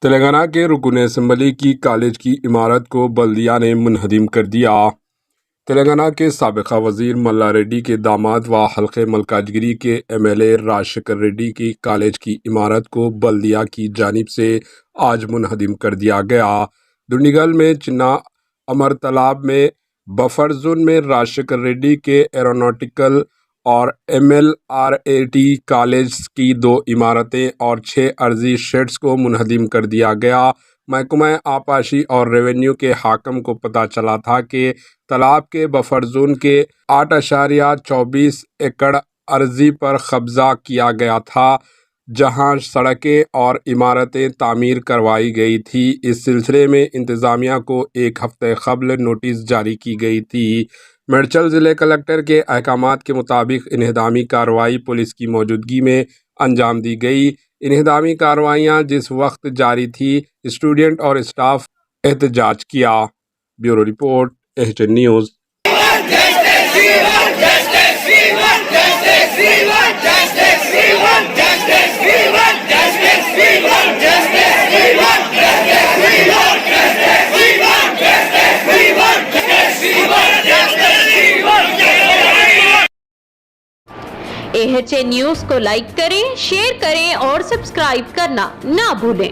تلنگانہ کے رکن اسمبلی کی کالج کی عمارت کو بلدیہ نے منہدم کر دیا۔ تلنگانہ کے سابق وزیر ملا ریڈی کے داماد و حلقہ ملکاجگری کے MLA راج شیکھر ریڈی کی کالج کی عمارت کو بلدیہ کی جانب سے آج منہدم کر دیا گیا۔ دنڈیگل میں چنا امر تالاب میں بفر زون میں راج شیکھر ریڈی کے ایروناٹیکل اور MLRAT کالج کی 2 عمارتیں اور 6 عرضی شیڈز کو منہدم کر دیا گیا۔ محکمہ آبپاشی اور ریونیو کے حاکم کو پتہ چلا تھا کہ تالاب کے بفر زون کے 8.24 ایکڑ عرضی پر قبضہ کیا گیا تھا، جہاں سڑکیں اور عمارتیں تعمیر کروائی گئی تھی۔ اس سلسلے میں انتظامیہ کو 1 ہفتے قبل نوٹس جاری کی گئی تھی۔ میڈچل ضلع کلکٹر کے احکامات کے مطابق انہدامی کارروائی پولیس کی موجودگی میں انجام دی گئی۔ انہدامی کارروائیاں جس وقت جاری تھی، اسٹوڈنٹ اور اسٹاف احتجاج کیا۔ Bureau report AHN news. AHN news کو لائک کریں، شیئر کریں اور سبسکرائب کرنا نہ بھولیں۔